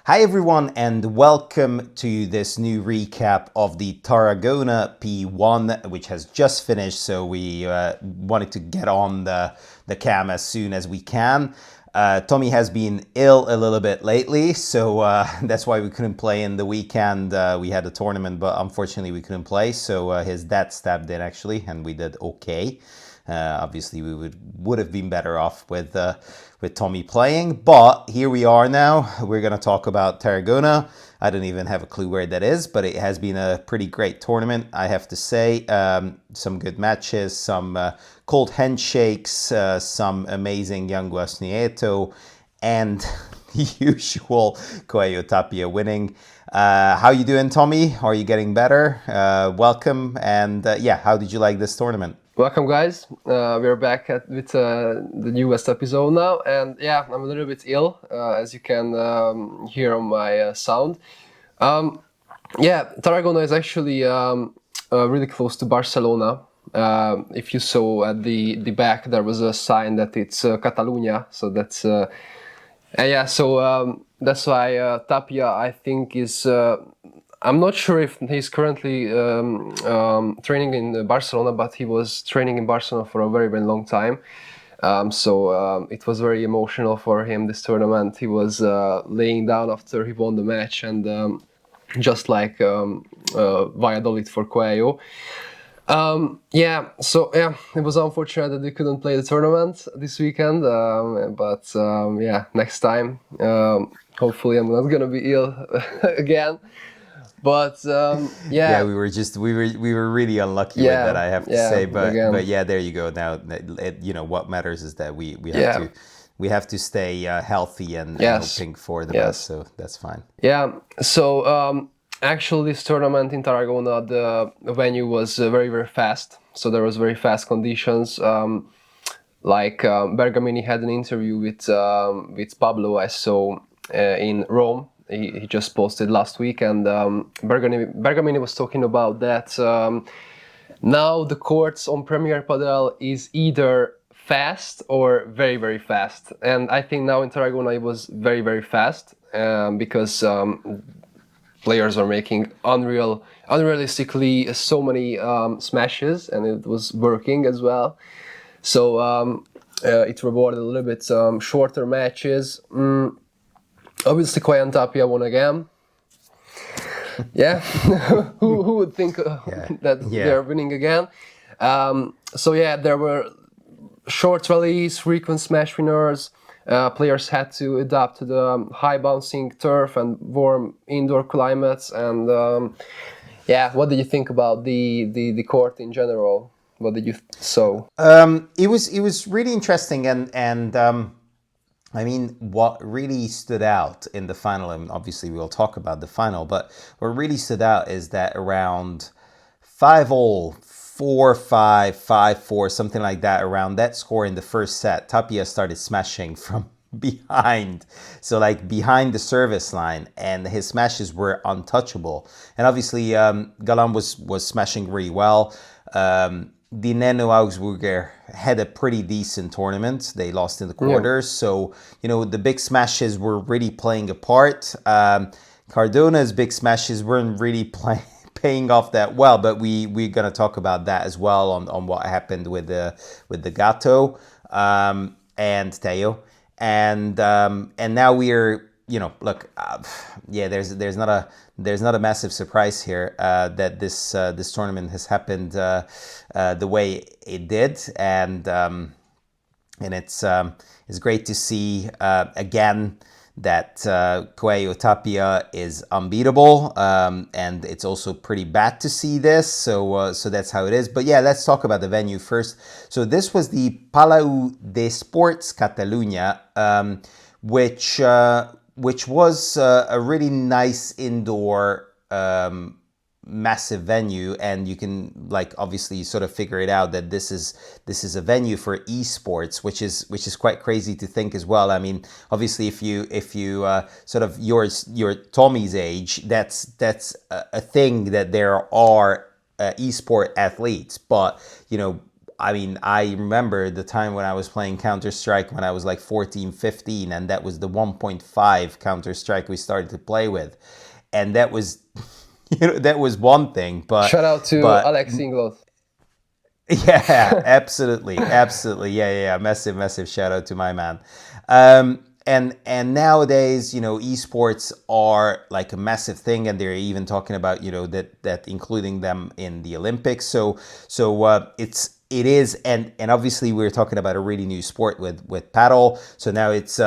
Hi everyone and welcome to this new recap of the Tarragona P1, which has just finished, so we wanted to get on the cam as soon as we can. Tommy has been ill a little bit lately, so that's why we couldn't play in the weekend. We had a tournament, but unfortunately we couldn't play, so his dad stepped in actually, and we did okay. Obviously, we would have been better off with Tommy playing, but here we are now. We're going to talk about Tarragona. I don't even have a clue where that is, but it has been a pretty great tournament, I have to say. Some good matches, some cold handshakes, some amazing Yanguas and the usual Coello-Tapia winning. How you doing, Tommy? Are you getting better? Welcome, and how did you like this tournament? Welcome, guys. We're back with the newest episode now, and I'm a little bit ill, as you can hear on my sound. Tarragona is actually really close to Barcelona. If you saw at the back, there was a sign that it's Catalunya, so that's that's why Tapia, I think, is. I'm not sure if he's currently training in Barcelona, but he was training in Barcelona for a very, very long time. It was very emotional for him, this tournament. He was laying down after he won the match, and just like Valladolid for Coello. It was unfortunate that they couldn't play the tournament this weekend, but next time, hopefully I'm not gonna be ill again. But we were really unlucky with that, I have to say. But there you go. Now, what matters is that we have to stay healthy and hoping for the best. So that's fine. Yeah. So actually, this tournament in Tarragona, the venue was very, very fast. So there was very fast conditions. Bergamini had an interview with Pablo, I saw in Rome. He just posted last week, and Bergamini was talking about that. Now the courts on Premier Padel is either fast or very, very fast, and I think now in Tarragona it was very, very fast because players are making unrealistically so many smashes, and it was working as well. So it rewarded a little bit shorter matches. Obviously, Coello and Tapia won again. Who would think that they're winning again? There were short rallies, frequent smash winners. Players had to adapt to the high bouncing turf and warm indoor climates. And what did you think about the court in general? What did you saw? It was really interesting, and I mean, what really stood out in the final, and obviously we'll talk about the final, but what really stood out is that around 5-all, 4-5, 5-4, something like that, around that score in the first set, Tapia started smashing from behind. So like behind the service line, and his smashes were untouchable. And obviously Galan was smashing really well. The Neno Augsburger had a pretty decent tournament. They lost in the quarters. So, the big smashes were really playing a part. Cardona's big smashes weren't really paying off that well, but we're going to talk about that as well on what happened with the Gato and Teo. And now we're, there's not a massive surprise here that this tournament has happened the way it did, and it's great to see again that Coello-Tapia is unbeatable, and it's also pretty bad to see this. So that's how it is. But let's talk about the venue first. So this was the Palau de Sports Catalunya, which was a really nice indoor massive venue, and you can obviously sort of figure it out that this is a venue for esports, which is quite crazy to think as well. I mean, obviously if you sort of your Tommy's age, that's a thing that there are esport athletes, but I mean, I remember the time when I was playing Counter-Strike when I was like 14, 15, and that was the 1.5 Counter-Strike we started to play with. And that was, that was one thing, Shout out to but Alex Inglot. yeah, absolutely, absolutely, yeah. Massive shout out to my man. And nowadays, esports are like a massive thing, and they're even talking about that including them in the Olympics. So it is, and obviously we're talking about a really new sport with paddle. So now it's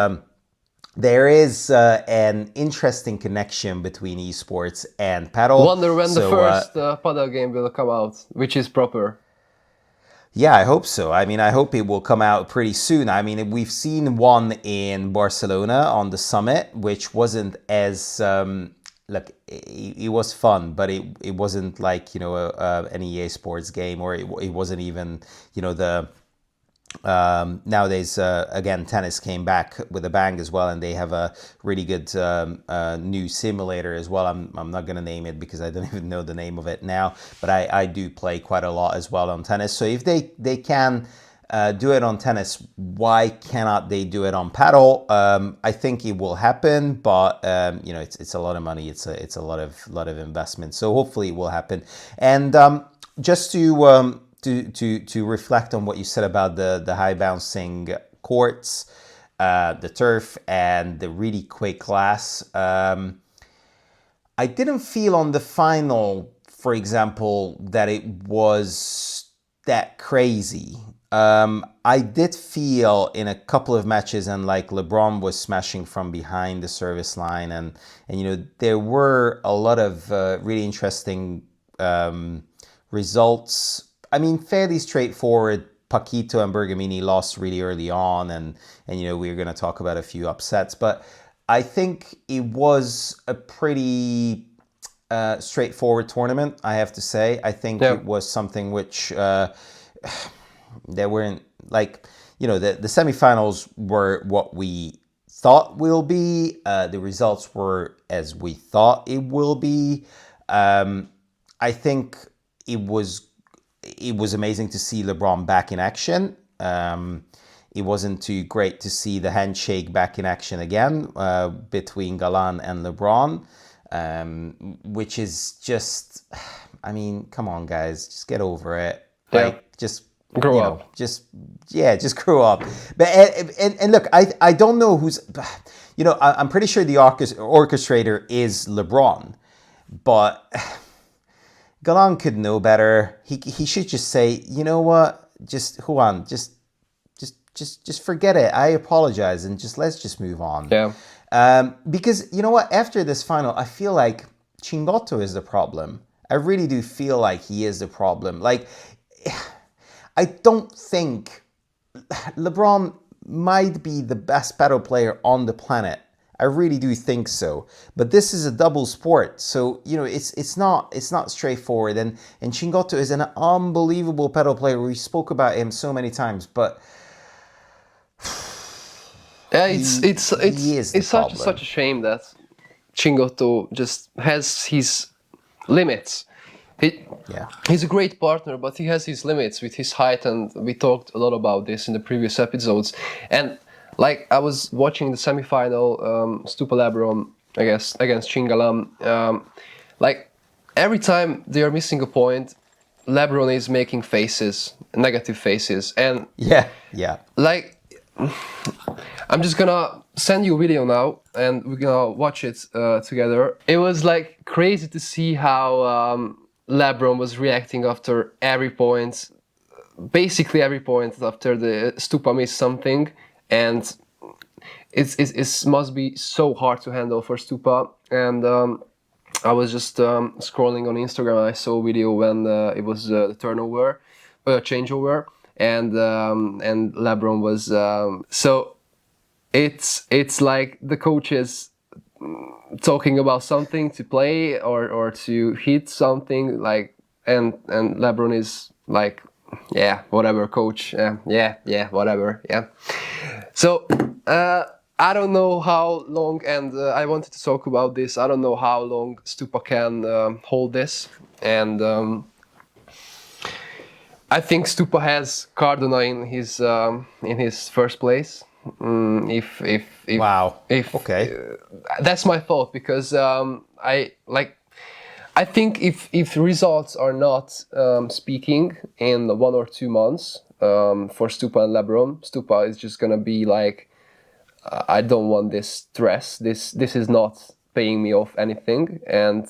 there is an interesting connection between esports and paddle. Wonder when the first Padel game will come out, which is proper. Yeah, I hope so. I mean, I hope it will come out pretty soon. I mean, we've seen one in Barcelona on the summit, which wasn't as look. It was fun, but it wasn't like an EA Sports game, or it wasn't even the. Nowadays, again, tennis came back with a bang as well, and they have a really good new simulator as well. I'm not going to name it because I don't even know the name of it now, but I do play quite a lot as well on tennis. So if they can do it on tennis, why cannot they do it on paddle? I think it will happen, but it's a lot of money. It's a lot of investment. So hopefully it will happen. And just to reflect on what you said about the high bouncing courts, the turf, and the really quick glass. I didn't feel on the final, for example, that it was that crazy. I did feel in a couple of matches, and like LeBron was smashing from behind the service line, and there were a lot of really interesting results. I mean, fairly straightforward. Paquito and Bergamini lost really early on, and we're going to talk about a few upsets. But I think it was a pretty straightforward tournament, I have to say. I think it was something which there weren't, like, the semifinals were what we thought will be. The results were as we thought it will be. I think it was amazing to see LeBron back in action. It wasn't too great to see the handshake back in action again between Galan and LeBron, which is just, I mean, come on, guys, just get over it. Like, just grow up. Just grow up. But and look, I don't know who's, I'm pretty sure the orchestrator is LeBron, but Galan could know better. He should just say, you know what, just Juan, just forget it. I apologize, and let's just move on. Yeah. Because you know what, after this final, I feel like Chingotto is the problem. I really do feel like he is the problem. Like, I don't think LeBron might be the best paddle player on the planet. I really do think so. But this is a double sport, so it's not straightforward. And Chingotto is an unbelievable paddle player. We spoke about him so many times, but yeah, it's such a shame that Chingotto just has his limits. He's a great partner, but he has his limits with his height, and we talked a lot about this in the previous episodes. And like, I was watching the semi-final, Stupa Lebron, I guess, against Chingalam. Like, every time they are missing a point, Lebron is making faces, negative faces, and yeah. Like, I'm just gonna send you a video now, and we're gonna watch it together. It was like crazy to see how Lebron was reacting after every point, basically every point after the Stupa missed something, and it must be so hard to handle for Stupa. And I was just scrolling on Instagram, and I saw a video when it was the changeover, and Lebron was so it's like the coaches talking about something to play or to hit something, like, and LeBron is like, yeah, whatever, coach, yeah, whatever, yeah. So I don't know how long, and I wanted to talk about this. I don't know how long Stupa can hold this, and I think Stupa has Cardona in his first place. If Wow. if Okay. that's my thought, because I think if results are not speaking in 1 or 2 months for Stupa and Lebron, Stupa is just gonna be like, I don't want this stress. This is not paying me off anything. And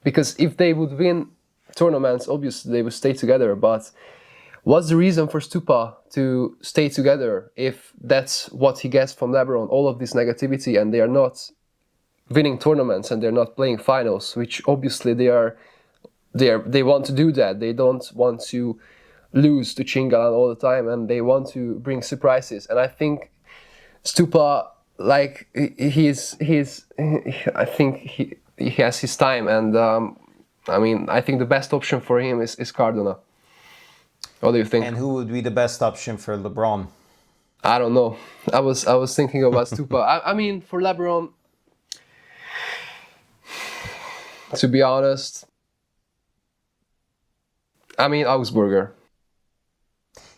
because if they would win tournaments, obviously they would stay together. But what's the reason for Stupa to stay together if that's what he gets from Lebron? All of this negativity, and they are not winning tournaments and they're not playing finals, which obviously they want to do that. They don't want to lose to Chingalan all the time, and they want to bring surprises. And I think Stupa, like, I think he has his time, and I mean, I think the best option for him is Cardona. What do you think? And who would be the best option for LeBron? I don't know. I was thinking about Stupa. I mean, for LeBron, to be honest, I mean Augsburger.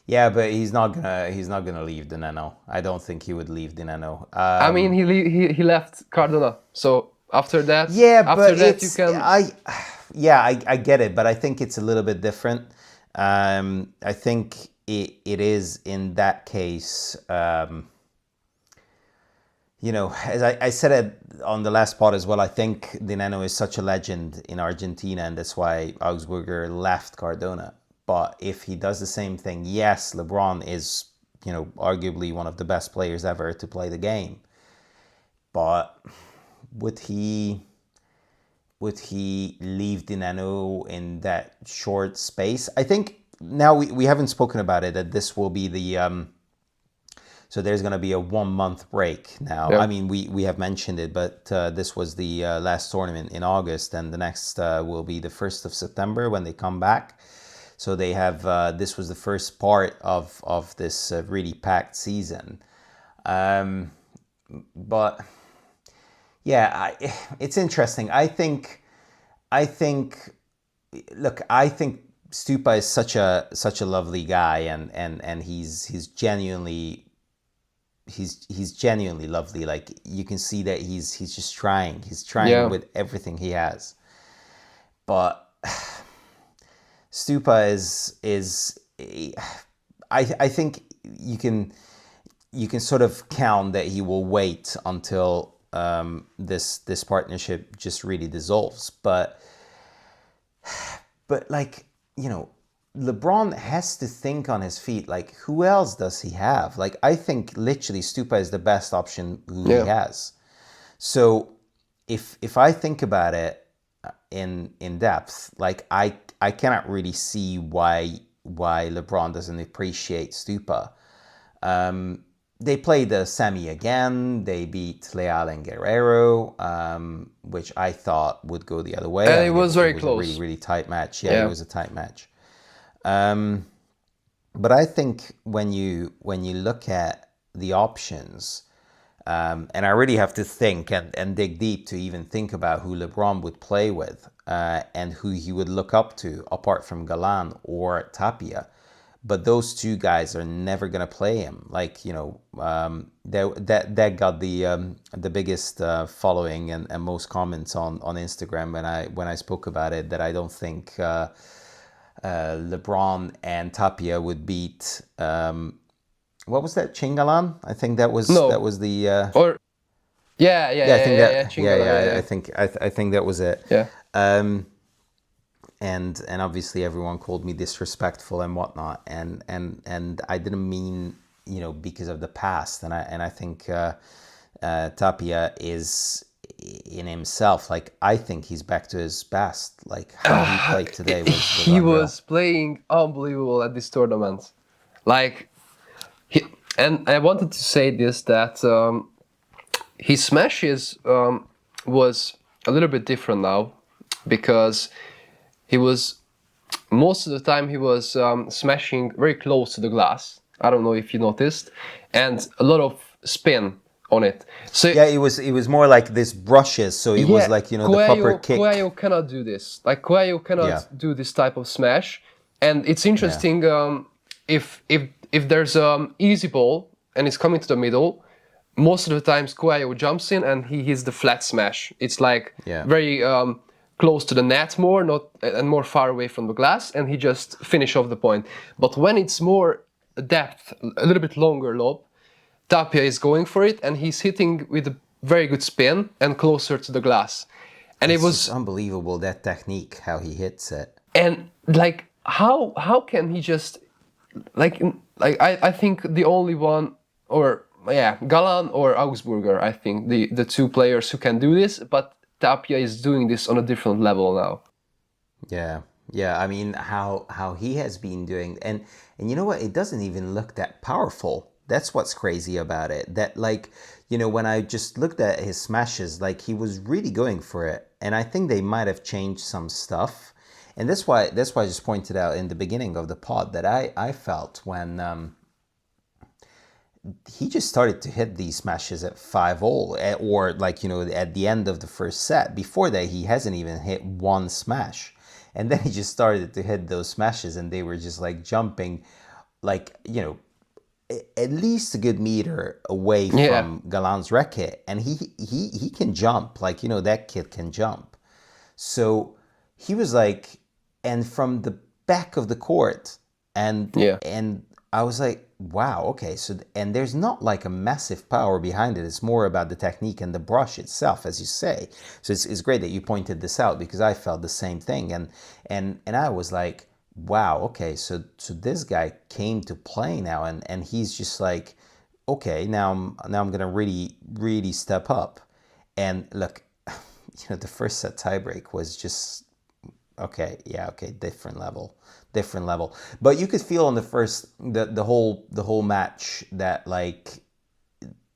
Yeah, but he's not gonna leave Dineno. I don't think he would leave Dineno. I mean, he left Cardona. So after that, Yeah, after but that you can. I get it, but I think it's a little bit different. I think it is in that case. As I said it on the last pod as well, I think Dineno is such a legend in Argentina, and that's why Augsburger left Cardona. But if he does the same thing, yes, LeBron is, arguably one of the best players ever to play the game. But would he leave Dineno in that short space? I think now we haven't spoken about it, that this will be the so there's going to be a 1 month break now. Yeah. I mean, we have mentioned it, but this was the last tournament in August, and the next will be the 1st of September when they come back. So they have this was the first part of this really packed season. But yeah, it's interesting. I think Stupa is such a lovely guy, and he's genuinely lovely. Like, you can see that he's just trying. He's trying Yeah. with everything he has. But Stupa is I think you can sort of count that he will wait until this partnership just really dissolves. But like, LeBron has to think on his feet. Like, who else does he have? Like, I think literally Stupa is the best option he has. So if I think about it in depth, like, I cannot really see why LeBron doesn't appreciate Stupa. They played the semi again. They beat Leal and Guerrero, which I thought would go the other way. And it was very close. A really, really tight match. Yeah, it was a tight match. But I think when you look at the options, and I really have to think and dig deep to even think about who LeBron would play with, and who he would look up to apart from Galan or Tapia. But those two guys are never gonna play him. Like, that got the biggest following and most comments on Instagram when I spoke about it, that I don't think LeBron and Tapia would beat what was that, Chingalan? I think that was No. that was the Or yeah, Chingalan, I think that was it. Yeah. And obviously everyone called me disrespectful and whatnot, and I didn't mean, because of the past, and I think Tapia is in himself, like, I think he's back to his best. Like, how he played today was he unreal. was playing unbelievable at this tournament. Like, and I wanted to say this, that his smashes was a little bit different now, because he was, most of the time he was smashing very close to the glass. I don't know if you noticed, and a lot of spin on it. So yeah, it was more like this brushes, so it was like, the proper kick. Coello cannot do this. Like, Coello cannot do this type of smash, And it's interesting, if there's easy ball and it's coming to the middle, most of the times Coello jumps in and he hits the flat smash. It's like very close to the net and more far away from the glass, and he just finish off the point. But when it's more depth, a little bit longer lob, Tapia is going for it and he's hitting with a very good spin and closer to the glass. And It's it was just unbelievable, that technique, how he hits it. And like how can he just like I think the only one, or Galan or Augsburger, I think the two players who can do this, but Tapia is doing this on a different level now. Yeah. I mean, how he has been doing, and you know what? It doesn't even look that powerful. That's what's crazy about it. That, like, you know, when I just looked at his smashes, like, he was really going for it, and I think they might have changed some stuff, and that's why I just pointed out in the beginning of the pod that I felt when he just started to hit these smashes at 5-all, or, like, you know, at the end of the first set. Before that, he hasn't even hit one smash. And then he just started to hit those smashes, and they were just like jumping, like, you know, at least a good meter away from Galan's racket. And he can jump, like, you know, that kid can jump. So he was like, and from the back of the court, and I was like, wow, okay. So, and there's not like a massive power behind it. It's more about the technique and the brush itself, as you say. So it's great that you pointed this out, because I felt the same thing. And I was like, wow, okay. So this guy came to play now, and he's just like, okay, now I'm gonna really step up. And look, you know, the first set tiebreak was just okay, different level. But you could feel on the first the whole match that, like,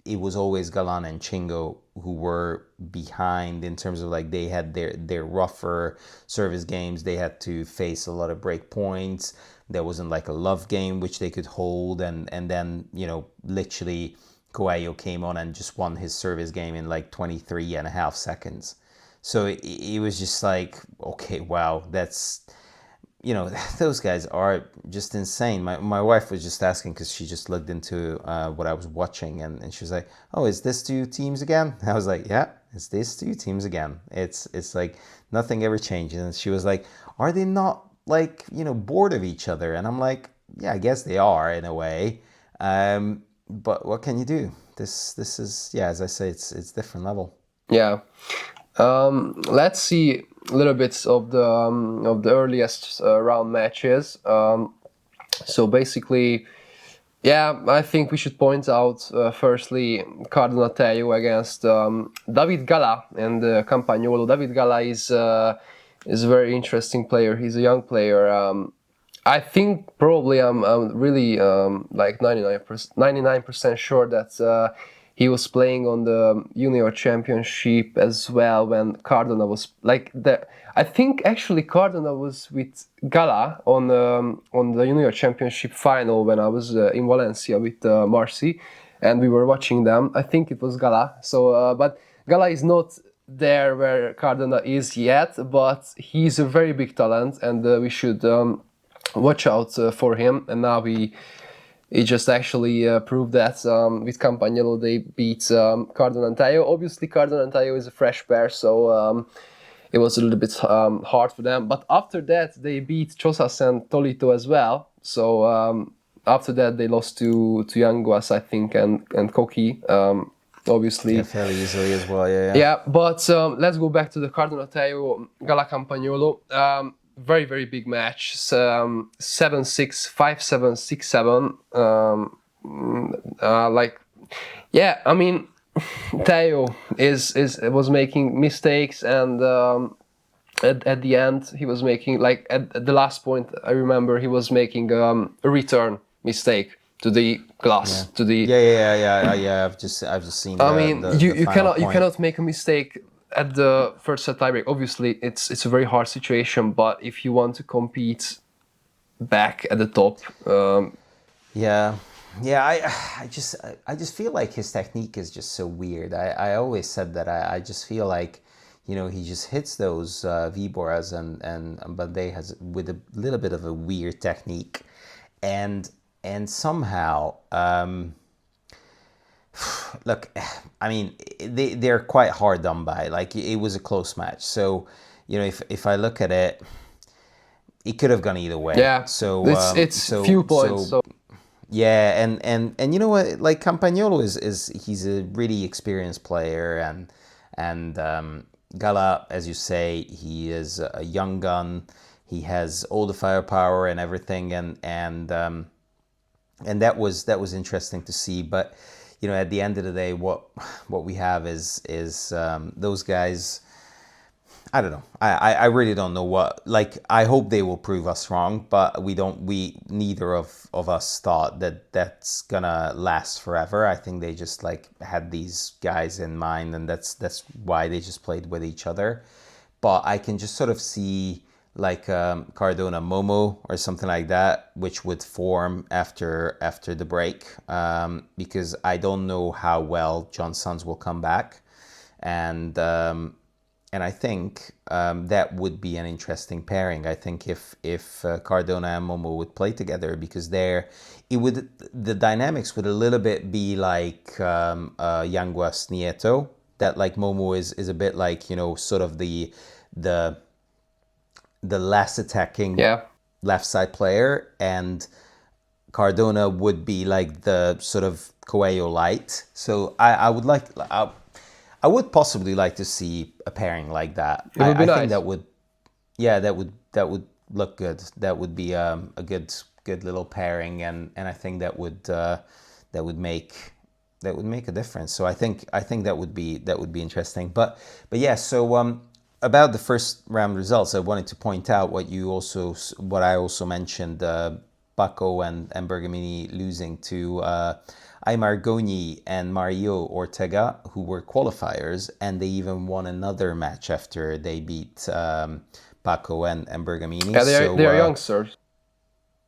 it was always Galan and Chingo who were behind, in terms of, like, they had their rougher service games. They had to face a lot of break points. There wasn't like a love game which they could hold, and then, you know, literally Coello came on and just won his service game in like 23 and a half seconds. So it was just like, okay, wow, that's, you know, those guys are just insane. My wife was just asking, because she just looked into what I was watching, and she was like, oh, is this two teams again? I was like, yeah, it's these two teams again. It's like nothing ever changes. And she was like, are they not, like, you know, bored of each other? And I'm like, yeah, I guess they are in a way. But what can you do? This is, yeah, as I say, it's different level. Yeah. Let's see a little bit of the earliest round matches. So basically, I think we should point out firstly Cardona Teo against David Gala and Campagnolo. David Gala is a very interesting player. He's a young player. I think probably I'm really like 99% sure that he was playing on the junior championship as well when Cardona was like the. I think actually Cardona was with Gala on the junior championship final when I was in Valencia with Marcy, and we were watching them. I think it was Gala. So, but Gala is not there where Cardona is yet, but he's a very big talent, and we should watch out for him. And now he just actually proved that with Campagnolo they beat Cardona and Tayo. Obviously, Cardona and Tayo is a fresh pair, so it was a little bit hard for them. But after that, they beat Chosas and Tolito as well. So after that, they lost to Yanguas, I think, and Coki. Obviously, yeah, fairly easily as well. Yeah, but let's go back to the Cardona Tayo Gala Campagnolo. Very, very big match. 7-6, 5-7, 6-7. I mean, Teo was making mistakes, and at the end he was making, like, at the last point, I remember he was making a return mistake to the glass, to the. Yeah. I've just seen. I mean, you cannot cannot make a mistake at the first set tiebreak. Obviously, it's a very hard situation, but if you want to compete back at the top, I just feel like his technique is just so weird. I always said that I just feel like, he just hits those Viboras and Bande has with a little bit of a weird technique, and somehow. Look, I mean, they're quite hard done by. Like, it was a close match. So, if I look at it, it could have gone either way. Yeah, So it's few points. So yeah, and you know what? Like, Campagnolo is he's a really experienced player, and Gala, as you say, he is a young gun. He has all the firepower and everything, and that was interesting to see. But at the end of the day, what we have is those guys. I don't know. I really don't know what. Like, I hope they will prove us wrong, but we neither of us thought that that's gonna last forever. I think they just like had these guys in mind, and that's why they just played with each other. But I can just sort of see like Cardona Momo or something like that, which would form after the break, because I don't know how well John Sons will come back, and I think that would be an interesting pairing. I think if Cardona and Momo would play together, because the dynamics would a little bit be like Yanguas Nieto. That, like, Momo is a bit like, sort of the less attacking left side player, and Cardona would be like the sort of Coello light. So I would possibly like to see a pairing like that. it would be I nice. think that would, that would look good. That would be a good little pairing, and I think that would make a difference. So I think that would be interesting. But yeah. So about the first round results, I wanted to point out what I also mentioned. Paco and Bergamini losing to Aymar Goni and Mario Ortega, who were qualifiers, and they even won another match after they beat Paco and Bergamini. Yeah, they're youngsters.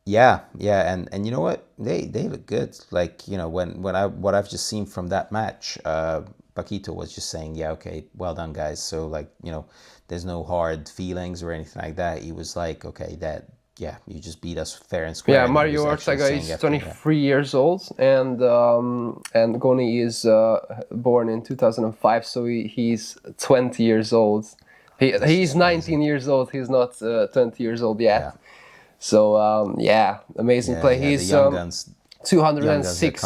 Yeah, and you know what? They look good. Like, what I've just seen from that match, Paquito was just saying, yeah, okay, well done, guys. So, like, there's no hard feelings or anything like that. He was like, okay, you just beat us fair and square. Yeah, And Mario Ortega is 23 years old, and Goni is born in 2005, so he's 20 years old. He's 19 years old. He's not 20 years old yet. Yeah. So amazing play. He's the young guns, 206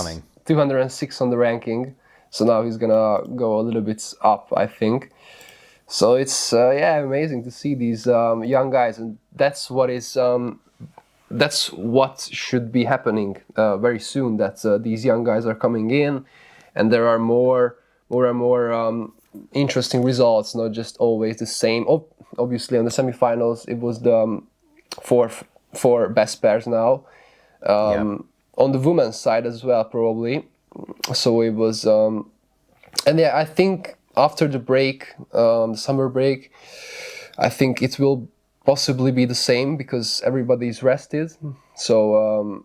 on the ranking. So now he's gonna go a little bit up, I think. So it's amazing to see these young guys, and that's what should be happening very soon. That these young guys are coming in, and there are more and more interesting results, not just always the same. Obviously, on the semifinals, it was the four best pairs now. On the women's side as well, probably. So it was, I think after the break, the summer break, I think it will possibly be the same because everybody's rested. So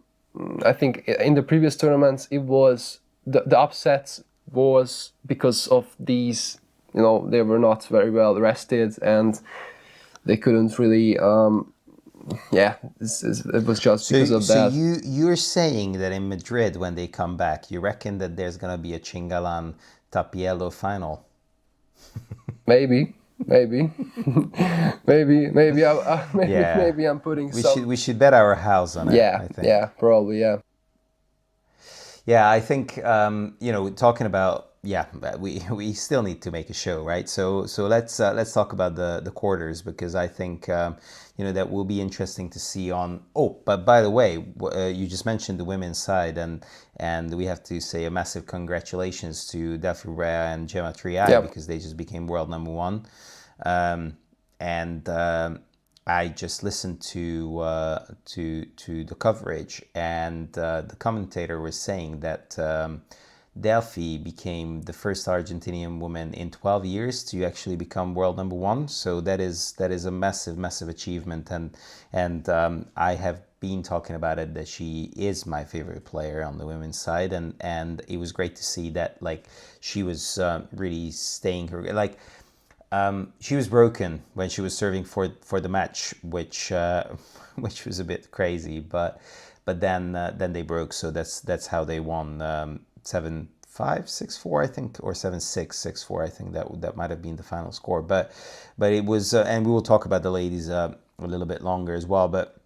I think in the previous tournaments, it was the upsets was because of these, they were not very well rested and they couldn't really. It was just because of that. So you're saying that in Madrid, when they come back, you reckon that there's gonna be a Chingalan Tapiello final? Maybe, maybe I'm putting We should bet our house on it. Yeah, I think. yeah, probably, yeah. Yeah, I think talking about we still need to make a show, right? So let's talk about the quarters, because I think that will be interesting to see on. Oh, but by the way, you just mentioned the women's side, and we have to say a massive congratulations to Delfi, Brea and Gemma Triay, because they just became world number one. I just listened to the coverage, and the commentator was saying that Delfi became the first Argentinian woman in 12 years to actually become world number one. So that is a massive achievement, and I have been talking about it, that she is my favorite player on the women's side, and it was great to see that, like, she was really staying her, like, She was broken when she was serving for the match, which which was a bit crazy, but then they broke, so that's how they won 7-5, 6-4, I think, or 7-6, 6-4. I think that might have been the final score, but it was, and we will talk about the ladies a little bit longer as well, but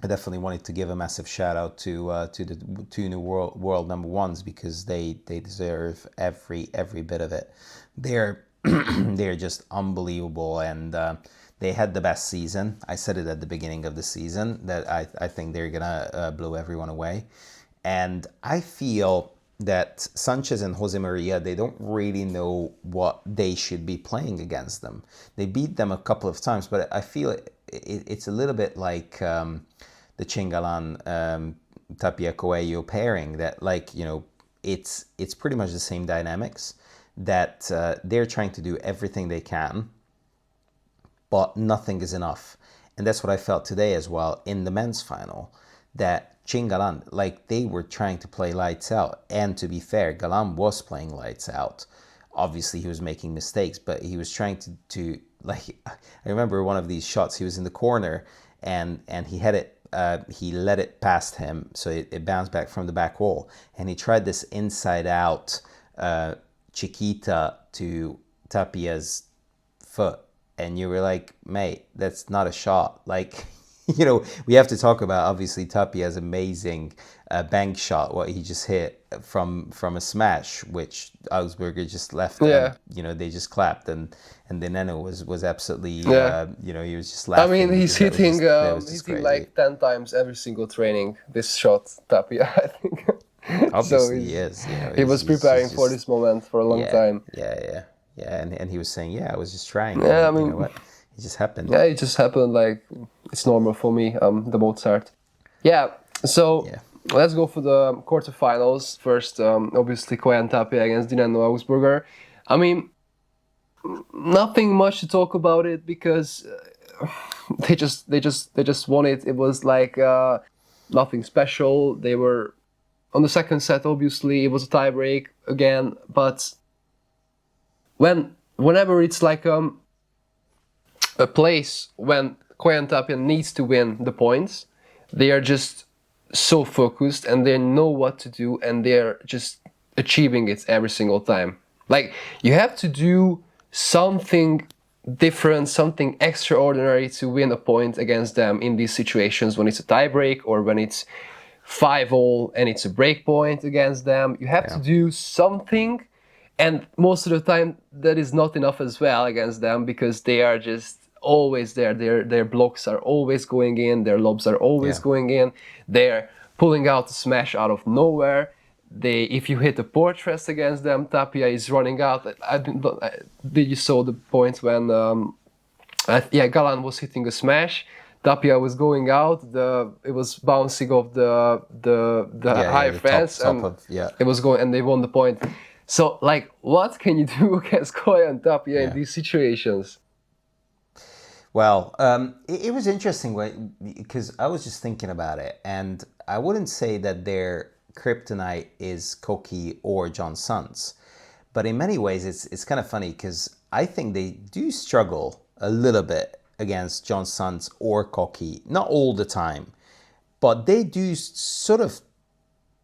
I definitely wanted to give a massive shout out to the two new world number ones, because they deserve every bit of it. They're they're just unbelievable, and they had the best season. I said it at the beginning of the season that I think they're gonna blow everyone away, and I feel that Sanchez and Josemaria, they don't really know what they should be playing against them. They beat them a couple of times, but I feel it's a little bit like the Chingalan Tapia Coello pairing, that, like, you know, it's pretty much the same dynamics, that they're trying to do everything they can, but nothing is enough. And that's what I felt today as well in the men's final, that Chingalan, like, they were trying to play lights out. And to be fair, Galan was playing lights out. Obviously, he was making mistakes, but he was trying to like, I remember one of these shots, he was in the corner, and he had it, he let it past him, so it bounced back from the back wall, and he tried this inside out Chiquita to Tapia's foot, and you were like, mate, that's not a shot. Like, you know, we have to talk about, obviously, Tapia's amazing bank shot, what he just hit from a smash, which Augsburger just left. Yeah. And, you know, they just clapped, and then Neno was absolutely, Yeah. you know, he was just laughing. I mean, he's hitting crazy. like 10 times every single training this shot, Tapia, I think. Obviously, he is. You know, he was preparing for this moment for a long time. Yeah, and he was saying, yeah, I was just trying. Yeah, and, I mean, you know what? It just happened. Yeah, it just happened. Like, it's normal for me. The Mozart. Yeah. So let's go for the quarterfinals first. Obviously, Coello and Tapia against Dinamo Augsburger. I mean, nothing much to talk about it, because they just won it. It was like nothing special. They were on the second set. Obviously, it was a tie break again. But whenever it's like a place when Coello and Tapia needs to win the points, they are just so focused, and they know what to do, and they're just achieving it every single time. Like, you have to do something different, something extraordinary to win a point against them in these situations, when it's a tie break or when it's 5-all and it's a break point against them. You have to do something, and most of the time that is not enough as well against them, because they are just always there. Their blocks are always going in, their lobs are always going in, they're pulling out a smash out of nowhere. If you hit a portress against them, Tapia is running out. Did you saw the point when Galan was hitting a smash, Tapia was going out, it was bouncing off the high fence, it was going, and they won the point. So, like, what can you do against Coello and Tapia in these situations? Well, it was interesting, because I was just thinking about it, and I wouldn't say that their kryptonite is Coki or John Suns, but in many ways it's kind of funny, because I think they do struggle a little bit against John Suns or Coki, not all the time, but they do sort of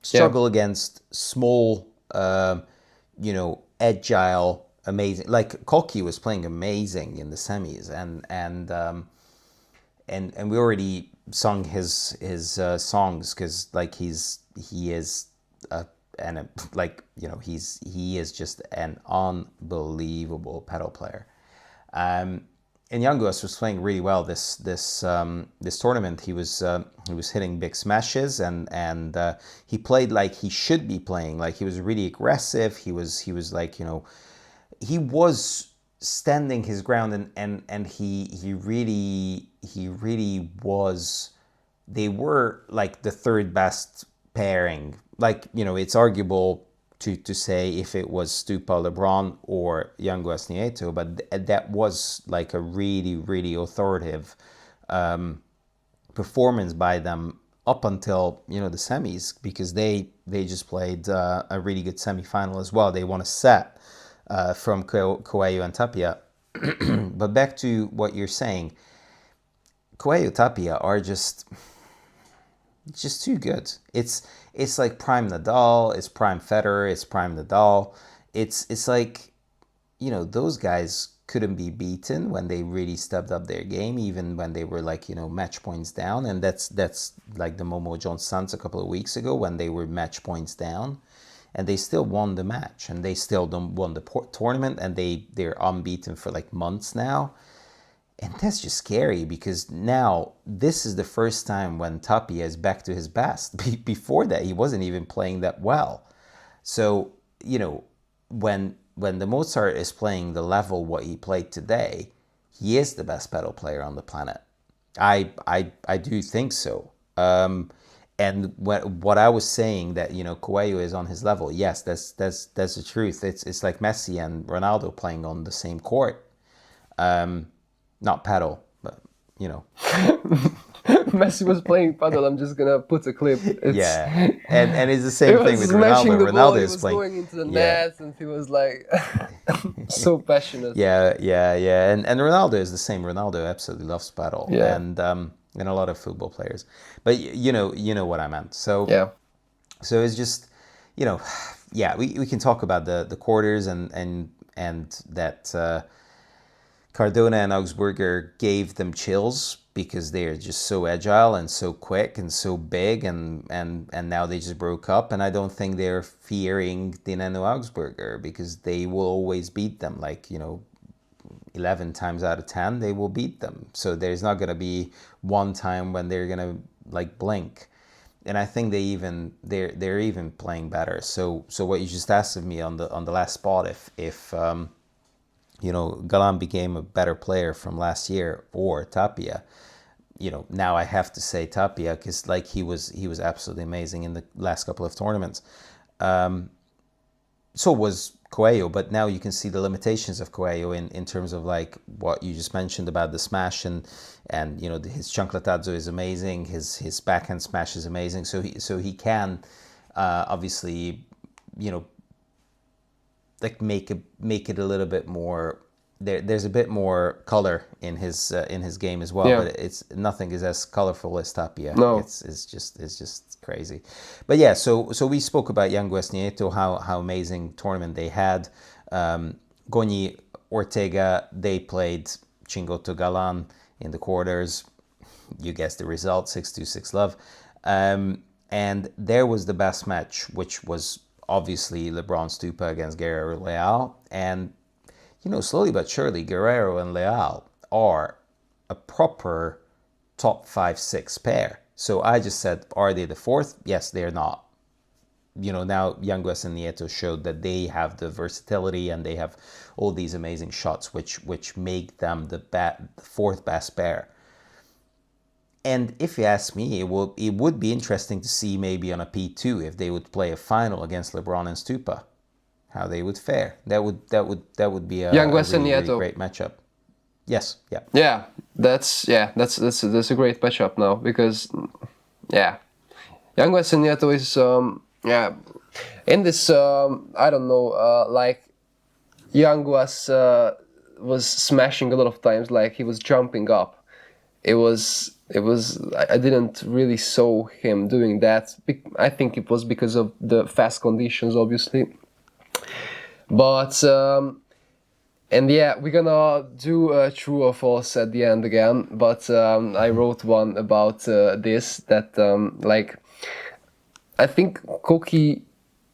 struggle against small, you know, agile, amazing. Like, Coki was playing amazing in the semis, and we already sung his songs, because, like, he is he is just an unbelievable pedal player. And Yanguas was playing really well this tournament. He was hitting big smashes, and he played like he should be playing. Like, he was really aggressive. He was like, you know, he was standing his ground, and he really was. They were like the third best pairing. Like, you know, it's arguable to say if it was Stupa Lebron or Yanguas Nieto, but that was like a really, really authoritative performance by them up until, you know, the semis, because they just played a really good semifinal as well. They won a set from Coello and Tapia, But back to what you're saying, Coello-Tapia are just too good. It's like prime Nadal, it's prime Federer, it's prime Nadal. It's like, those guys couldn't be beaten when they really stepped up their game, even when they were like, match points down. And that's like the Momo Jones Suns a couple of weeks ago when they were match points down, and they still won the match, and they still won the tournament, and they're unbeaten for like months now. And that's just scary because now this is the first time when Tapia is back to his best. Before that, he wasn't even playing that well. So, when the Mozart is playing the level what he played today, he is the best pedal player on the planet. I do think so. And what I was saying that Coelho is on his level, yes, that's the truth. It's like Messi and Ronaldo playing on the same court. Not paddle, but Messi was playing paddle. I'm just gonna put a clip. Yeah, and it's the same thing with Ronaldo. Ronaldo is playing. He was going into the net, and he was like so passionate. Yeah. And Ronaldo is the same. Ronaldo absolutely loves paddle, and a lot of football players. But you know what I meant. So yeah. So it's just, we can talk about the quarters and that. Cardona and Augsburger gave them chills because they're just so agile and so quick and so big, and now they just broke up, and I don't think they're fearing Dineno Augsburger because they will always beat them. 11 times out of 10 they will beat them. So there's not going to be one time when they're going to blink. And I think they're even playing better. So what you just asked of me on the last spot, if Galan became a better player from last year or Tapia, now I have to say Tapia because he was absolutely amazing in the last couple of tournaments. So was Coelho, but now you can see the limitations of Coelho in terms of what you just mentioned about the smash and his chancletazo is amazing, his backhand smash is amazing. So he can obviously make it a little bit more. There's a bit more color in his game as well, but it's nothing is as colorful as Tapia. No, it's just crazy. But yeah, so we spoke about Yanguas Nieto, how amazing tournament they had. Goni Ortega, they played Chingotto Galan in the quarters. You guessed the result, 6-2, 6-love. And there was the best match, which was obviously Lebron-Stupa against Guerrero Leal. And, slowly but surely, Guerrero and Leal are a proper top 5-6 pair. So I just said, are they the fourth? Yes, they're not. Now Yanguas and Nieto showed that they have the versatility and they have all these amazing shots, which make them the fourth best pair. And if you ask me, it would be interesting to see maybe on a P2 if they would play a final against Lebron and Stupa, how they would fare. That would be a really great matchup. Yes, yeah. Yeah, that's a great matchup now because Yanguas and Nieto is in this I don't know Yanguas was smashing a lot of times, he was jumping up. It was I didn't really saw him doing that. I think it was because of the fast conditions, obviously. But and we're gonna do a true or false at the end again. But I wrote one about this that I think Coki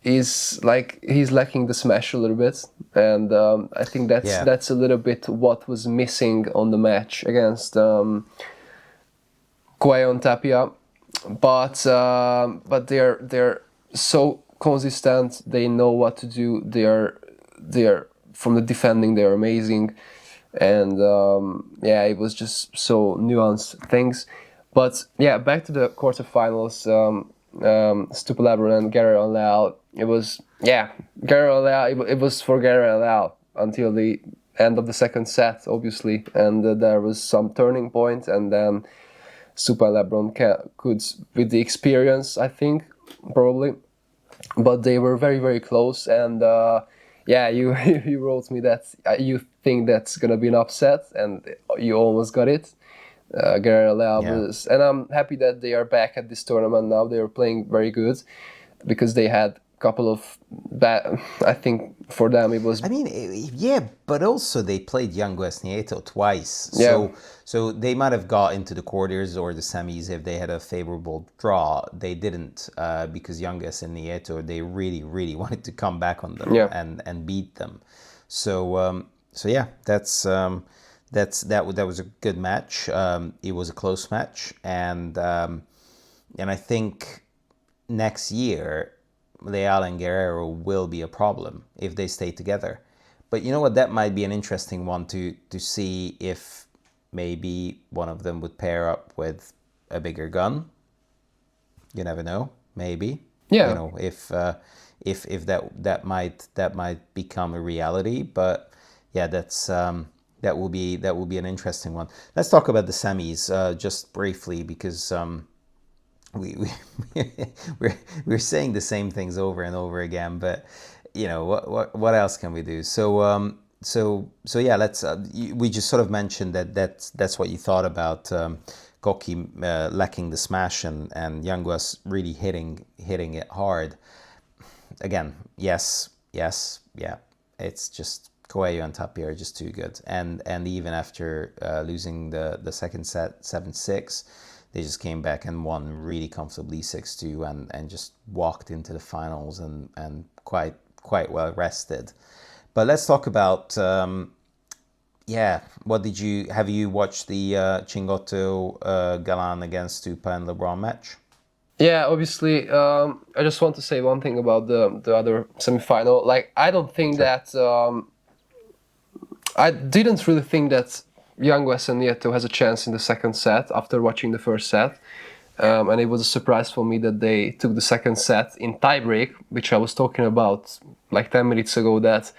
is he's lacking the smash a little bit, and I think that's a little bit what was missing on the match against Coello and Tapia, but they're so consistent. They know what to do. They're from the defending. They're amazing, and it was just so nuanced things. But back to the quarterfinals. Stupa Lebron and Guerrero and Leal. It was Guerrero and Leal. It was for Guerrero and Leal until the end of the second set, obviously, and there was some turning point, and then Stupa and Lebron could, with the experience, I think, probably, but they were very, very close, and Yeah, you you wrote me that you think that's gonna be an upset, and you almost got it. Guerrero, Leal was, and I'm happy that they are back at this tournament now. They are playing very good because they had a couple of bad. I think for them it was. I mean, yeah, but also they played Yanguas twice, Yeah. so they might have got into the quarters or the semis if they had a favorable draw. They didn't because Yanguas and Nieto, they really wanted to come back on them and beat them. So so yeah, that was a good match. It was a close match, and I think next year Leal and Guerrero will be a problem if they stay together. But you know what? That might be an interesting one to see if maybe one of them would pair up with a bigger gun. You never know. Maybe. Yeah. You know, if that might become a reality. But yeah, that will be an interesting one. Let's talk about the semis just briefly because. We're saying the same things over and over again, but you know what else can we do? So yeah, let's we just sort of mentioned that's what you thought about Coki lacking the smash and Yanguas really hitting it hard. Again, yes, yeah, it's just Coello and Tapia are just too good, and even after losing the second set 7-6. They just came back and won really comfortably 6-2 and just walked into the finals and quite well rested. But let's talk about have you watched the Chingotto Galan against Stupa and Lebron match? Yeah, obviously. I just want to say one thing about the other semifinal. Like, I don't think that I didn't really think that Yanguas and Nieto has a chance in the second set after watching the first set. And it was a surprise for me that they took the second set in tiebreak, which I was talking about like 10 minutes ago, that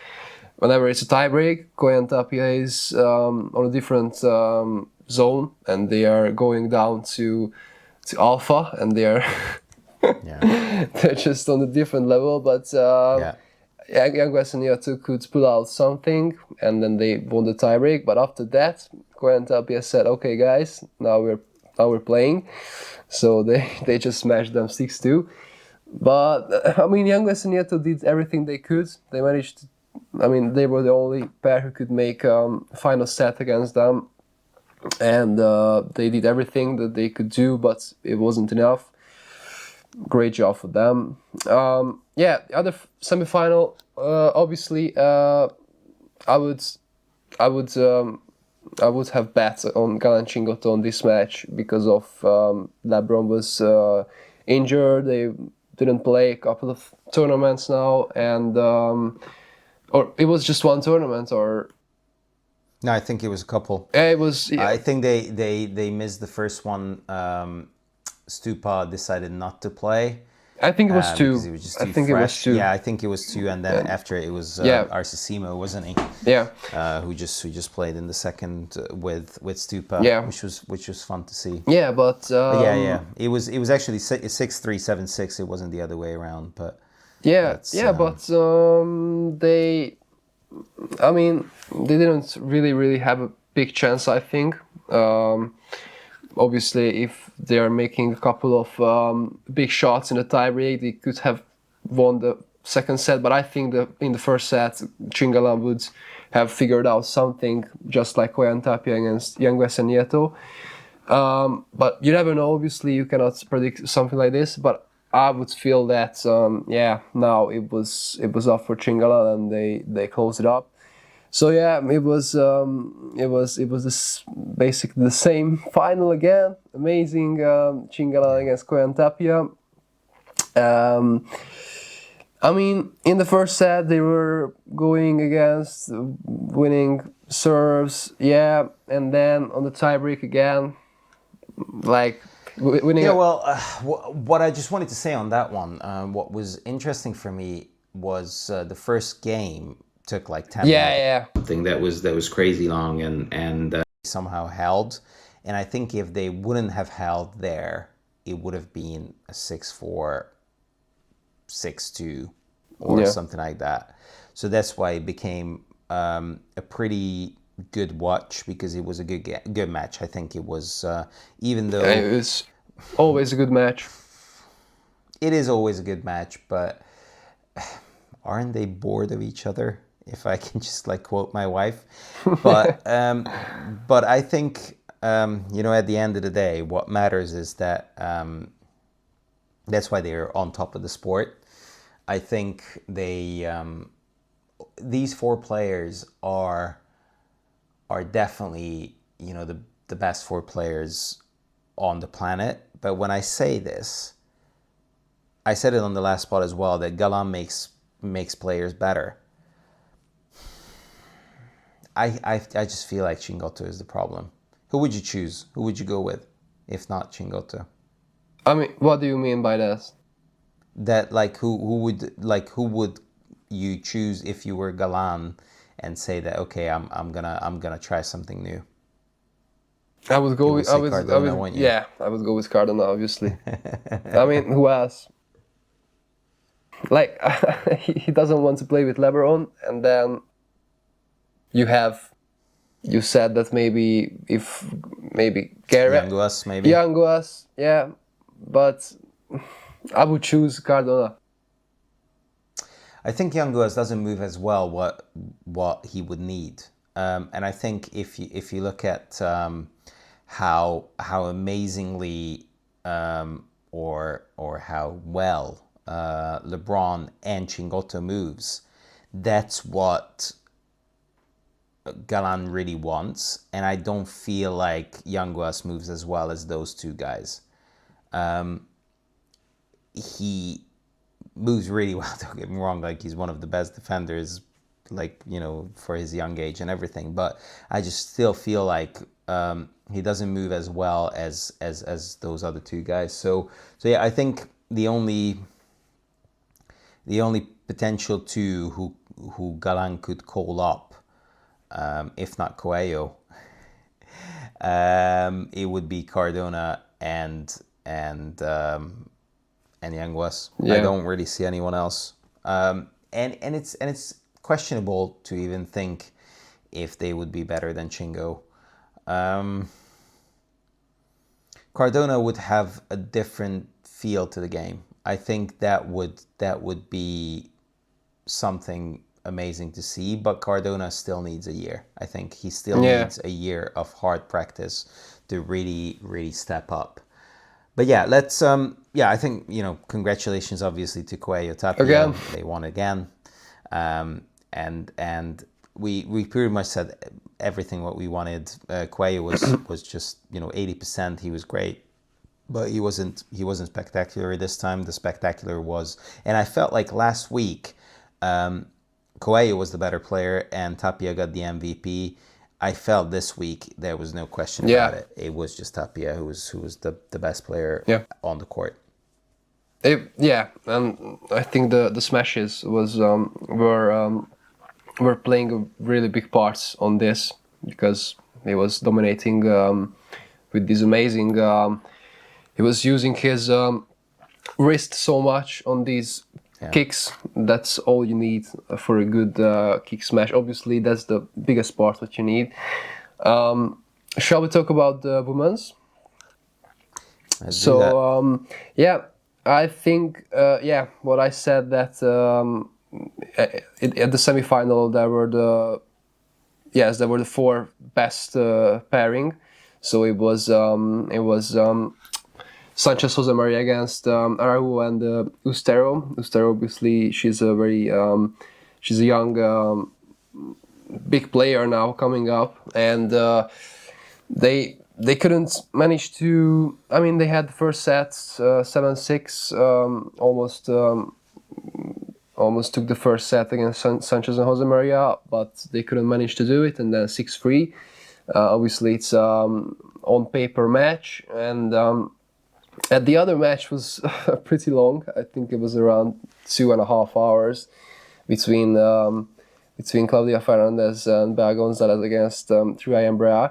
whenever it's a tiebreak, Coello and Tapia is on a different zone, and they are going down to alpha, and they are they're just on a different level. But Yanguas and Nieto could pull out something, and then they won the tiebreak. But after that, Coello and Tapia said, "Okay, guys, now we're playing." So they just smashed them 6-2. But I mean, Yanguas and Nieto did everything they could. They managed to, I mean, they were the only pair who could make final set against them, and they did everything that they could do, but it wasn't enough. Great job for them. The other semi-final. Obviously, I would have bet on Galan Chingotto on this match because of Lebron was injured. They didn't play a couple of tournaments now, and or it was just one tournament, or no, I think it was a couple. it was. Yeah. I think they missed the first one. Stupa decided not to play. I think it was two. Because he was just too it was two. Yeah, I think it was two, and then after it was Arcesimo, wasn't he? Yeah. Who just played in the second with Stupa. Yeah. Which was fun to see. Yeah, but yeah. It was actually 6-3, 7-6. It wasn't the other way around, but but they didn't really have a big chance, I think. Obviously, if they are making a couple of big shots in the tiebreak, they could have won the second set. But I think that in the first set, Chingalan would have figured out something, just like Coello and Tapia against Yanguas and Nieto. But you never know. Obviously, you cannot predict something like this. But I would feel that now it was up for Chingalan, and they closed it up. So yeah, it was basically the same final again. Amazing Chingalan against Coello and Tapia. I mean, in the first set they were going against winning serves, and then on the tiebreak again, like winning. Yeah, well, what I just wanted to say on that one, what was interesting for me was the first game took like 10 minutes. Yeah. Something that was crazy long and somehow held. And I think if they wouldn't have held there, it would have been a 6-4, 6-2 or something like that. So that's why it became a pretty good watch, because it was a good match. I think it was, even though It was always a good match. it is always a good match, but aren't they bored of each other? If I can just like quote my wife, but I think at the end of the day, what matters is that that's why they're on top of the sport. I think these four players are definitely the best four players on the planet. But when I say this, I said it on the last spot as well, that Galan makes players better. I just feel like Chingotto is the problem. Who would you choose? Who would you go with, if not Chingotto? I mean, what do you mean by that? That who would you choose if you were Galan and say that, okay, I'm gonna try something new? I would go with Cardona, wouldn't you? Yeah, I would go with Cardona, obviously. I mean, who else? Like, he doesn't want to play with Lebron, and then you said that maybe Guerrero, Yanguas, yeah, but I would choose Cardona. I think Yanguas doesn't move as well what he would need, and I think if you look at how amazingly or how well LeBron and Chingotto moves, that's what Galan really wants, and I don't feel like Yanguas moves as well as those two guys. He moves really well, don't get me wrong, like he's one of the best defenders, like, for his young age and everything, but I just still feel like he doesn't move as well as those other two guys. So yeah, I think the only potential two who Galan could call up, if not Coello, it would be Cardona and Yanguas. Yeah. I don't really see anyone else, and it's questionable to even think if they would be better than Chingo. Cardona would have a different feel to the game. I think that would be something amazing to see, but Cardona still needs a year. I think he still needs a year of hard practice to really step up. But yeah, let's I think, congratulations obviously to Coello-Tapia. Again. They won again. And we pretty much said everything what we wanted. Coello was just 80%. He was great, but he wasn't spectacular this time. The spectacular was, and I felt like last week, Coello was the better player and Tapia got the MVP. I felt this week there was no question about it. It was just Tapia who was the best player on the court. And I think the smashes were playing really big parts on this, because he was dominating with this amazing. He was using his wrist so much on these kicks. That's all you need for a good kick smash. Obviously, that's the biggest part what you need. Shall we talk about the women's? I think what I said, that at the semi-final there were the four best pairing. So it was Sanchez Josemaria against Araujo and Ustero. Ustero, obviously, she's a young big player now coming up, and they couldn't manage to. I mean, they had the first set 7-6, almost took the first set against Sanchez and Josemaria, but they couldn't manage to do it, and then 6-3. Obviously, it's on paper match, and the other match was pretty long. I think it was around 2.5 hours between Claudia Fernandez and Bea Gonzalez against Triay and Brea.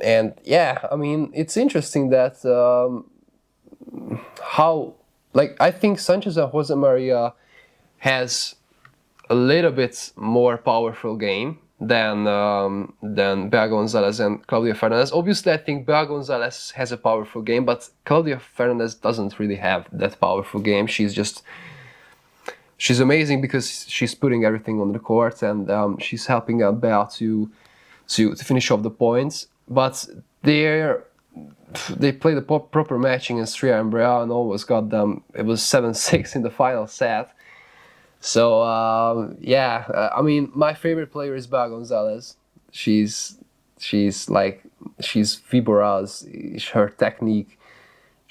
And yeah, I mean, it's interesting that I think Sanchez and Josemaria has a little bit more powerful game than Bea Gonzalez and Claudia Fernandez. Obviously, I think Bea Gonzalez has a powerful game, but Claudia Fernandez doesn't really have that powerful game. She's amazing because she's putting everything on the court, and she's helping out Bea to finish off the points. But they played the proper matching in Triay and Brea and almost got them. It was 7-6 in the final set. So I mean, my favorite player is Bea Gonzalez. She's Viboraz. Her technique.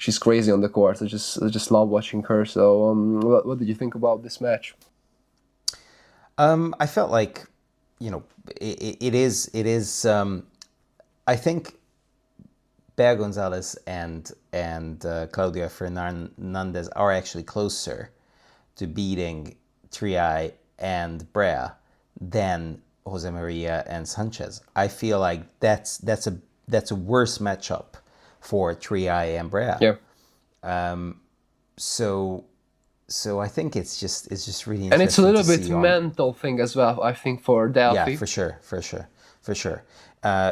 She's crazy on the court. I just love watching her. So what did you think about this match? I felt like, it is. I think Bea Gonzalez and Claudia Fernandez are actually closer to beating Triay and Brea than Josemaria and Sanchez. I feel like that's a worse matchup for Triay and Brea. Yeah. So I think it's just really interesting. And it's a little bit mental thing as well, I think, for Delfi. Yeah, for sure.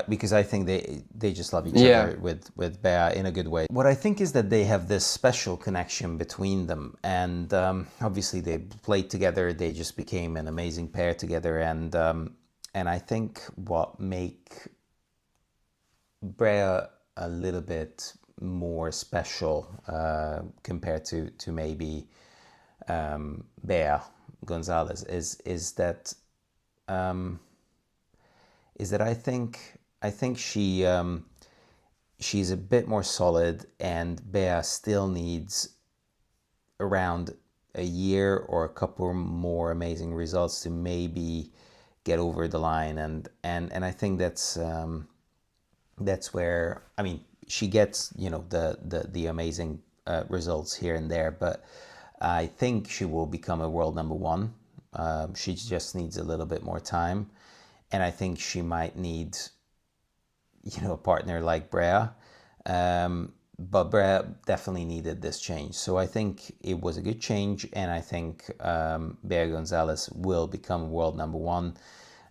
Because I think they just love each other with Bea in a good way. What I think is that they have this special connection between them, and obviously they played together. They just became an amazing pair together, and I think what make Brea a little bit more special compared to maybe Bea Gonzalez is that I think she's a bit more solid, and Bea still needs around a year or a couple more amazing results to maybe get over the line, and I think that's where, I mean, she gets the amazing results here and there, but I think she will become a world number one. She just needs a little bit more time. And I think she might need, a partner like Brea. But Brea definitely needed this change. So I think it was a good change. And I think Bea Gonzalez will become world number one.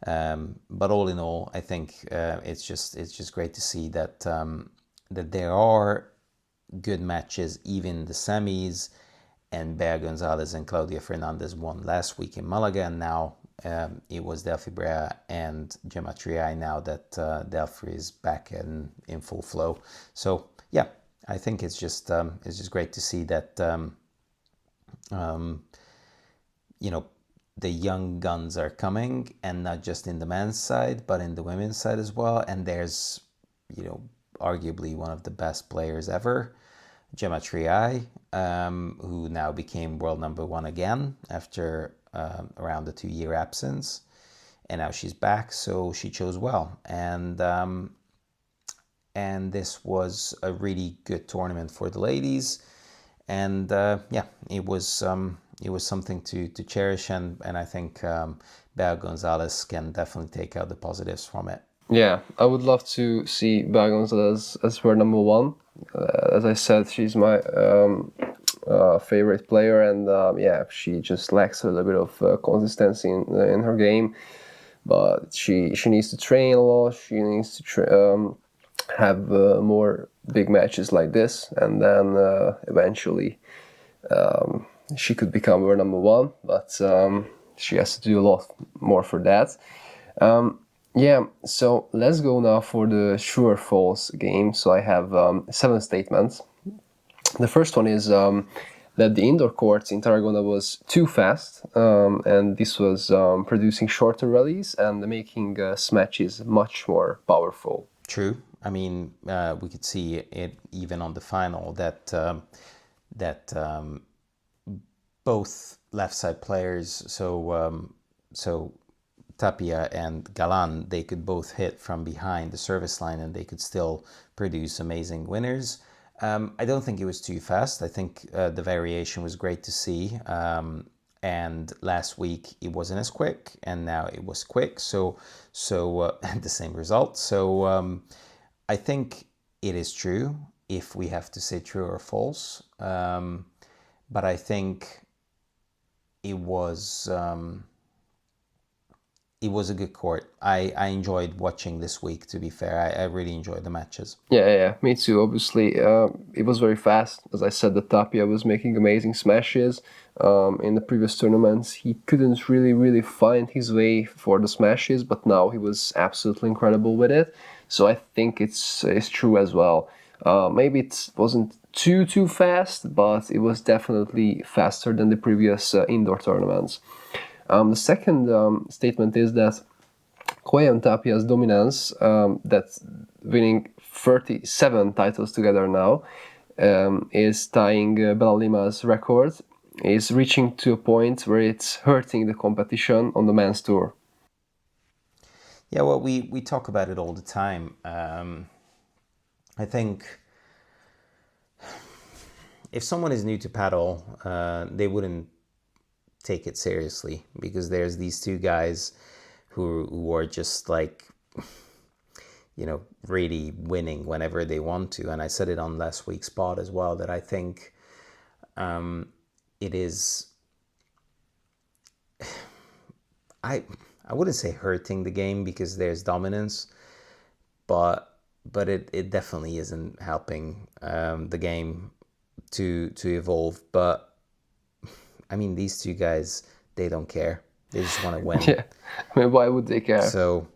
But all in all, I think it's just great to see that that there are good matches, even the semis. And Bea Gonzalez and Claudia Fernandez won last week in Malaga, and now it was Delfi Brea and Gemma Triay now that Delfi is back in full flow. So yeah, I think it's just great to see that the young guns are coming, and not just in the men's side but in the women's side as well. And there's arguably one of the best players ever, Gemma Triay, who now became world number one again after around a 2-year absence, and now she's back, so she chose well. And this was a really good tournament for the ladies, and it was something to cherish, and I think Bea Gonzalez can definitely take out the positives from it. Yeah, I would love to see Bea Gonzalez as world number one. As I said, she's my favorite player, and she just lacks a little bit of consistency in her game. But she needs to train a lot. She needs to have more big matches like this, and then eventually she could become world number one. But she has to do a lot more for that. So let's go now for the true or false game. So I have 7 statements. The first one is that the indoor court in Tarragona was too fast, and this was producing shorter rallies and making matches much more powerful. True. I mean, we could see it even on the final that both left side players, so Tapia and Galan, they could both hit from behind the service line, and they could still produce amazing winners. I don't think it was too fast. I think the variation was great to see. And last week it wasn't as quick, and now it was quick. So and the same result. So I think it is true, if we have to say true or false. But I think it was it was a good court. I enjoyed watching this week, to be fair. I really enjoyed the matches. Yeah, me too. Obviously, it was very fast. As I said, the Tapia was making amazing smashes. In the previous tournaments, he couldn't really find his way for the smashes, but now he was absolutely incredible with it. So I think it's true as well. Maybe it wasn't too fast, but it was definitely faster than the previous indoor tournaments. The second statement is that Coello and Tapia's dominance, that's winning 37 titles together now, is tying Bella Lima's record, is reaching to a point where it's hurting the competition on the men's tour. Yeah, well, we talk about it all the time. I think if someone is new to paddle, they wouldn't take it seriously, because there's these two guys who are just like, really winning whenever they want to. And I said it on last week's pod as well, that I think it is, I wouldn't say hurting the game, because there's dominance, but it definitely isn't helping the game to evolve. But I mean, these two guys, they don't care. They just want to win. Yeah, I mean, why would they care? So,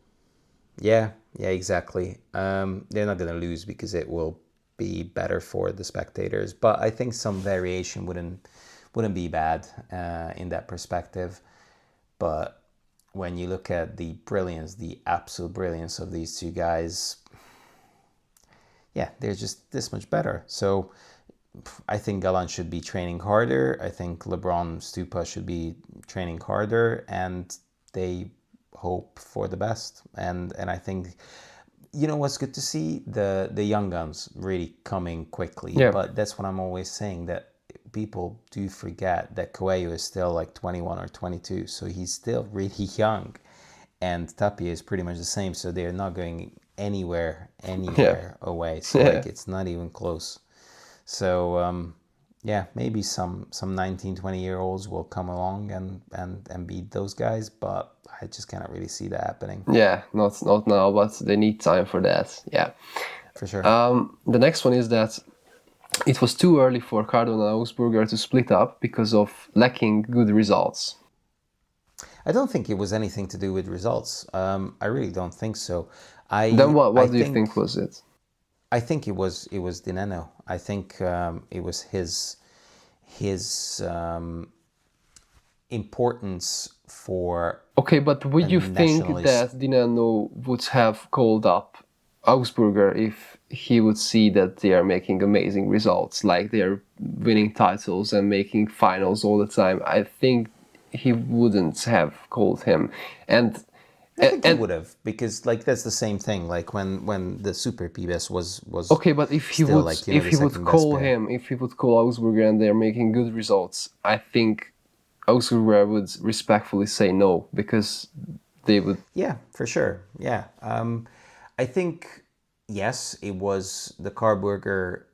yeah, exactly. They're not going to lose, because it will be better for the spectators. But I think some variation wouldn't be bad in that perspective. But when you look at the brilliance, the absolute brilliance of these two guys, yeah, they're just this much better. So I think Galan should be training harder. I think Lebron-Stupa should be training harder, and they hope for the best. And I think, what's good to see, the young guns really coming quickly. Yeah. But that's what I'm always saying, that people do forget that Coello is still like 21 or 22, so he's still really young, and Tapia is pretty much the same, so they're not going anywhere away. So like, it's not even close. So maybe some 19, 20-year-olds will come along and beat those guys, but I just cannot really see that happening. Yeah, not now, but they need time for that. Yeah, for sure. The next one is that it was too early for Cardona and Augsburger to split up because of lacking good results. I don't think it was anything to do with results. I really don't think so. Then what do you think was it? I think it was Dineno. I think it was his importance for. Okay, but would you think that Dineno would have called up Augsburger if he would see that they are making amazing results, like they are winning titles and making finals all the time? I think he wouldn't have called him. And I think he would have, because like that's the same thing. Like when the Super PBS was okay, but if he would call him, if he would call Augsburger and they're making good results, I think Augsburger would respectfully say no, because they would. Yeah, for sure. Yeah, I think yes, it was the Carburger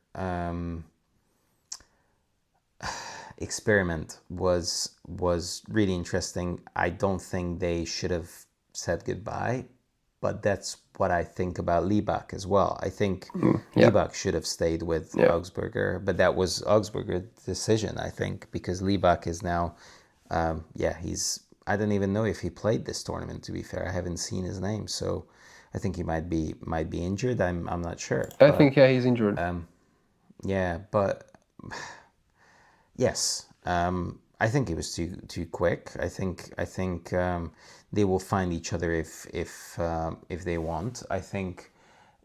experiment was really interesting. I don't think they should have said goodbye, but that's what I think about Liebach as well. I think Liebach should have stayed with Augsburger, but that was Augsburger's decision, I think, because Liebach is now, he's. I don't even know if he played this tournament. To be fair, I haven't seen his name, so I think he might be injured. I'm not sure. I think he's injured. But yes, I think it was too quick. I think they will find each other if they want. I think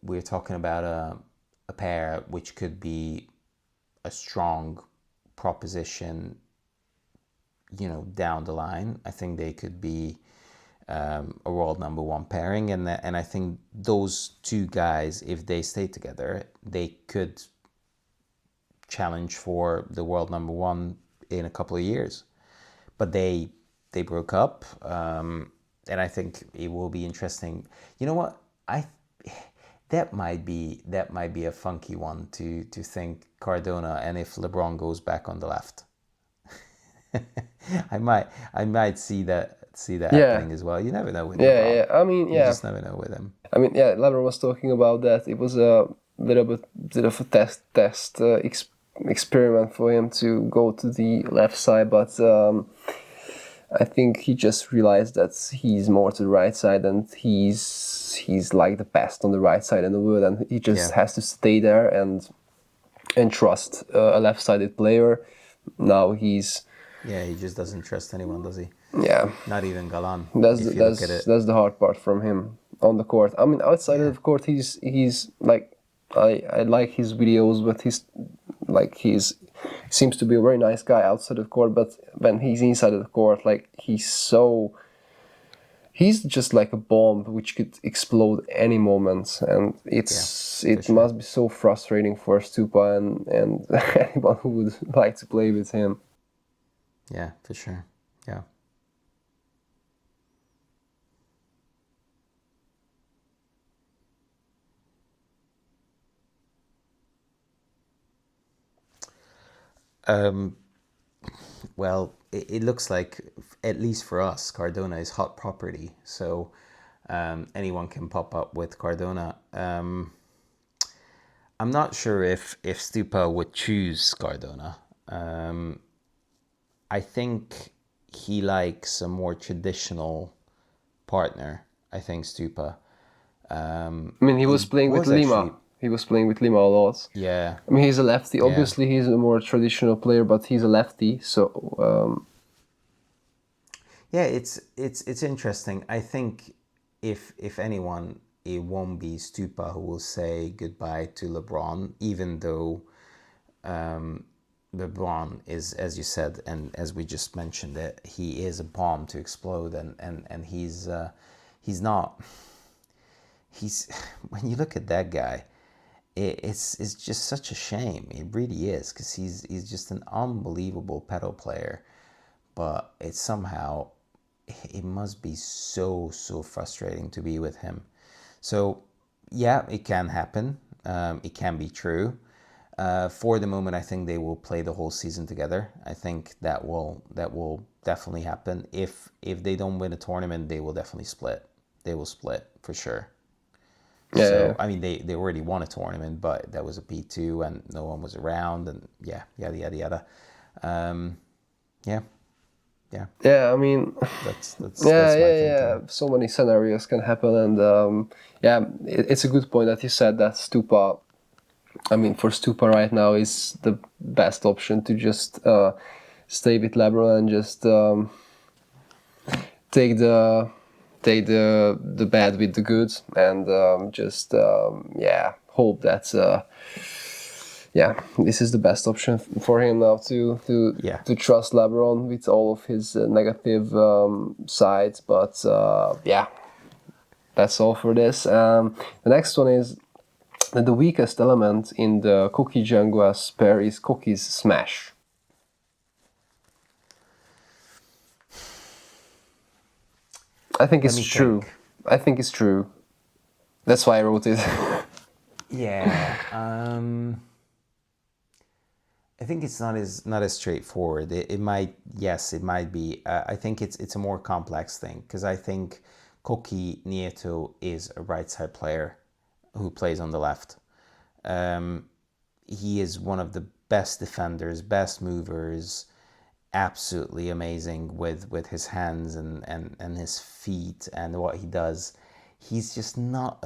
we're talking about a pair which could be a strong proposition, down the line. I think they could be a world number one pairing, and I think those two guys, if they stay together, they could challenge for the world number one in a couple of years. But they broke up, and I think it will be interesting. You know what? That might be a funky one to think Cardona, and if LeBron goes back on the left. I might see that Yeah. happening as well. You never know with Yeah, LeBron. yeah. I mean, You yeah. just never know with him. I mean, yeah. Lebron was talking about that. It was a bit of a test experiment for him to go to the left side, but I think he just realized that he's more to the right side, and he's like the best on the right side in the world, and he just has to stay there and trust a left-sided player. Now he's he just doesn't trust anyone, does he? yeah. Not even Galan. That's If you look at it, that's the hard part from him on the court. I mean, outside of the court, he's like I like his videos, but he's seems to be a very nice guy outside of the court. But when he's inside of the court, like he's just like a bomb which could explode any moment, and it must be so frustrating for Stupa and anyone who would like to play with him. Yeah, for sure. Yeah. Well, it looks like, at least for us, Cardona is hot property. So anyone can pop up with Cardona. I'm not sure if Stupa would choose Cardona. I think he likes a more traditional partner. I think Stupa. I mean, he was playing with Lima. Actually, he was playing with Lima a lot. Yeah. I mean, he's a lefty. Obviously, he's a more traditional player, but he's a lefty. So. Yeah, it's interesting. I think if anyone, it won't be Stupa who will say goodbye to LeBron, even though LeBron is, as you said, and as we just mentioned, that he is a bomb to explode, and he's not. When you look at that guy, it's just such a shame. It really is, because he's just an unbelievable padel player, but it's somehow, it must be so frustrating to be with him. So yeah, it can happen. It can be true. For the moment, I think they will play the whole season together. I think that will definitely happen. If they don't win a tournament, they will definitely split. They will split for sure. Yeah, so yeah. I mean, they already won a tournament, but that was a P2 and no one was around, and yada yada. Yeah. Yeah, I mean, that's my thinking. So many scenarios can happen, and it's a good point that you said that Stupa. I mean, for Stupa right now is the best option to just stay with Lebron and just take the bad with the good, and hope that this is the best option for him now to trust LeBron with all of his negative sides. But that's all for this. The next one is that the weakest element in the Coki Yanguas pair is Coki's smash. I think it's true. I think it's true. That's why I wrote it. Yeah. I think it's not as straightforward. It might be. I think it's a more complex thing, because I think Coki Nieto is a right side player who plays on the left. He is one of the best defenders, best movers, absolutely amazing with his hands and his feet and what he does. He's just not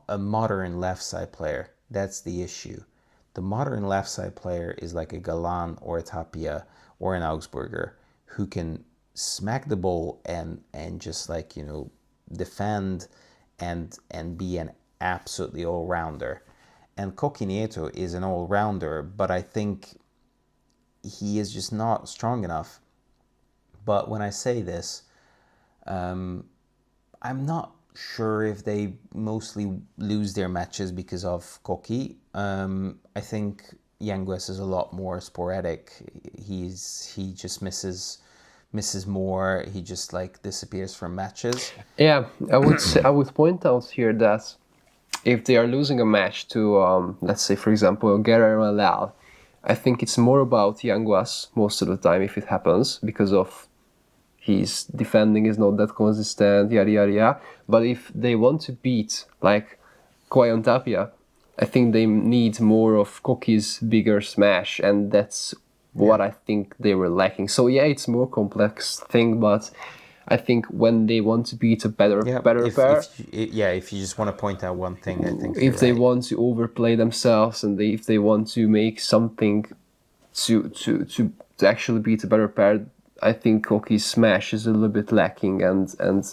a modern left side player. That's the issue. The modern left side player is like a Galan or a Tapia or an Augsburger, who can smack the ball and just defend and be an absolutely all-rounder. And Coki Nieto is an all-rounder, but I think he is just not strong enough. But when I say this, I'm not sure if they mostly lose their matches because of Coki. I think Yanguas is a lot more sporadic. He just misses more. He just disappears from matches. Yeah, I would point out here that if they are losing a match to let's say, for example, Guerrero and Leal, I think it's more about Yanguas most of the time if it happens, because of his defending is not that consistent, yada yada yada. But if they want to beat like Coello and Tapia, I think they need more of Coki's bigger smash, and that's what I think they were lacking. So yeah, it's more complex thing, but I think when they want to beat a better pair, if you just want to point out one thing, I think if they want to overplay themselves and if they want to make something to actually beat a better pair, I think Koki's smash is a little bit lacking, and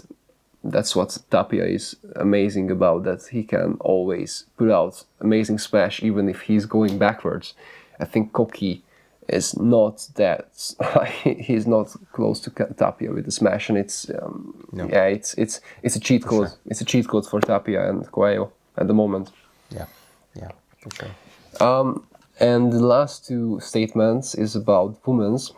that's what Tapia is amazing about, that he can always put out amazing smash even if he's going backwards. I think Koki is not that he's not close to Tapia with the smash, and it's it's a cheat code. Sure. It's a cheat code for Tapia and Coello at the moment. Yeah, for sure. And the last two statements is about women's.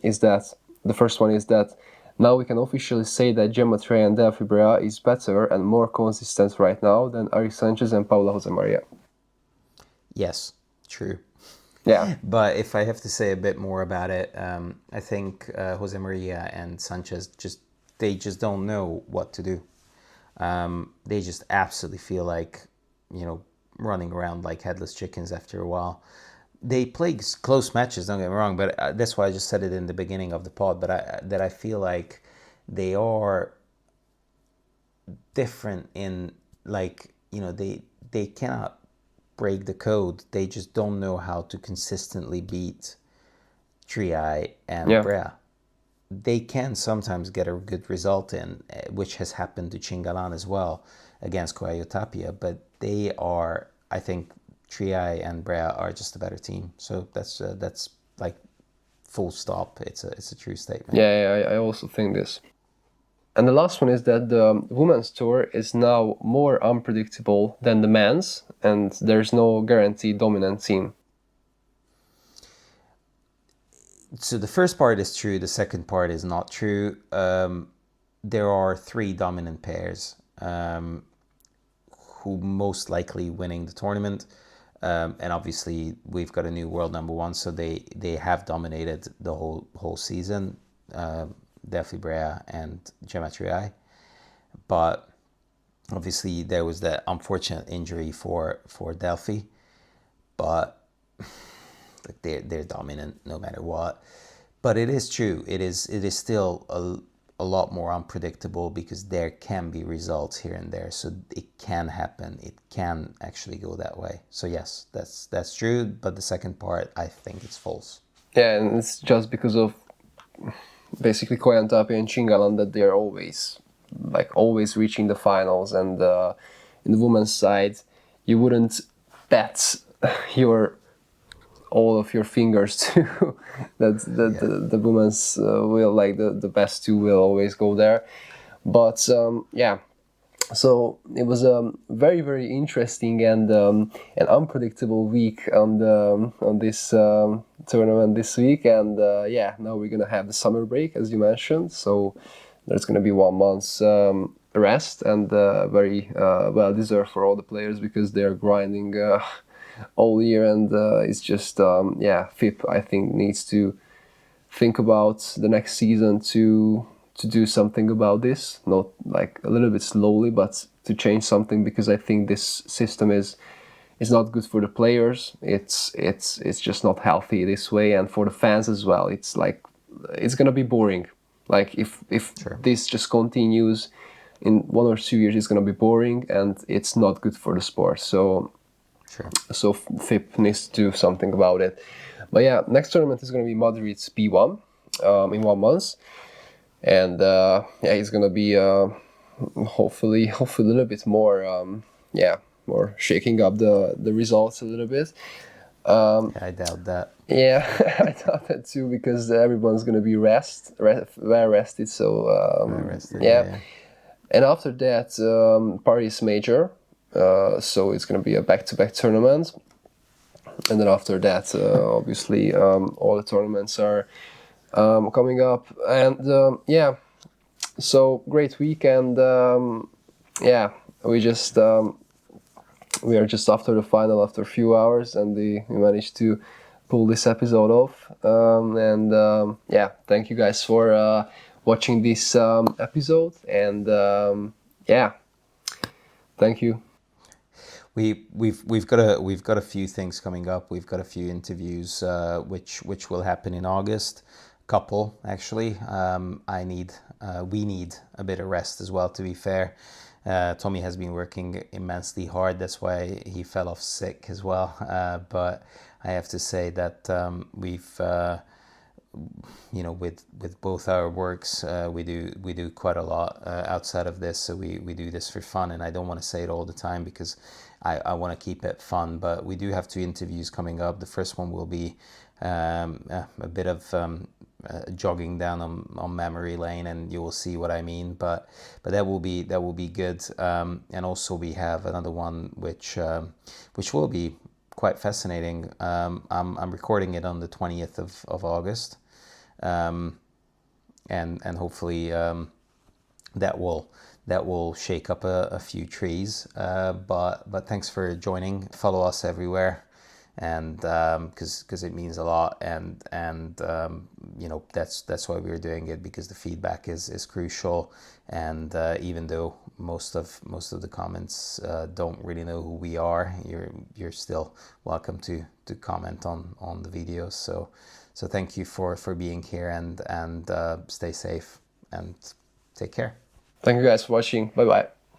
Is that the first one is that now we can officially say that Gemma, Triay and Delfi Brea is better and more consistent right now than Ari Sanchez and Paula Josemaria. Yes, true. Yeah. But if I have to say a bit more about it, I think Josemaria and Sanchez they just don't know what to do. They just absolutely feel like, running around like headless chickens after a while. They play close matches, don't get me wrong, but that's why I just said it in the beginning of the pod, but I feel like they are different in, like, they cannot break the code. They just don't know how to consistently beat Triay and Brea. They can sometimes get a good result in, which has happened to Chingalan as well against Coello-Tapia, but they are, I think, Triay and Brea are just a better team. So that's like full stop. It's a true statement. Yeah, I also think this. And the last one is that the women's tour is now more unpredictable than the men's, and there's no guaranteed dominant team. So the first part is true. The second part is not true. There are 3 dominant pairs who most likely winning the tournament. And obviously we've got a new world number 1, so they have dominated the whole season, Delfi Brea and Gemma Triay. But obviously there was that unfortunate injury for Delfi, but like they're dominant no matter what. But it is true. It is still a lot more unpredictable, because there can be results here and there. So it can happen. It can actually go that way. So yes, that's true. But the second part, I think it's false. Yeah, and it's just because of basically Coello and Tapia and Chingalan that they're always reaching the finals. And in the women's side, you wouldn't bet all of your fingers to that the women's will, like the best 2 will always go there. But so it was a very, very interesting and an unpredictable week on this tournament this week. And now we're gonna have the summer break, as you mentioned. So there's gonna be 1 month's rest, and very well deserved for all the players, because they're grinding all year, and it's just FIP, I think, needs to think about the next season to do something about this, not like a little bit slowly, but to change something, because I think this system is not good for the players. It's just not healthy this way, and for the fans as well. It's like it's gonna be boring. Like if Sure. This just continues, in 1 or 2 years it's gonna be boring, and it's not good for the sport. So. Sure. So FIP needs to do something about it. But yeah, next tournament is going to be Madrid's P1 in 1 month. And it's going to be hopefully a little bit more, more shaking up the results a little bit. I doubt that. Yeah, I doubt that too, because everyone's going to be well rested. So Rested, yeah. And after that, Paris Major. So it's going to be a back-to-back tournament, and then after that, obviously, all the tournaments are coming up, and so great weekend. We are just after the final after a few hours, and we managed to pull this episode off. Yeah, thank you guys for watching this episode, and yeah, thank you. We've got a few things coming up. We've got a few interviews which will happen in August. Couple actually. We need a bit of rest as well. To be fair, Tommy has been working immensely hard. That's why he fell off sick as well. But I have to say that we've. With both our works, we do quite a lot outside of this. So we do this for fun, and I don't want to say it all the time because I want to keep it fun. But we do have 2 interviews coming up. The first one will be a bit of jogging down on memory lane, and you will see what I mean. But that will be good. And also we have another one which will be quite fascinating. I'm recording it on the 20th of August. And hopefully that will shake up a few trees. But thanks for joining. Follow us everywhere, and because it means a lot, and that's why we're doing it, because the feedback is crucial. And even though most of the comments don't really know who we are, you're still welcome to comment on the videos. So thank you for being here, and stay safe and take care. Thank you guys for watching. Bye bye.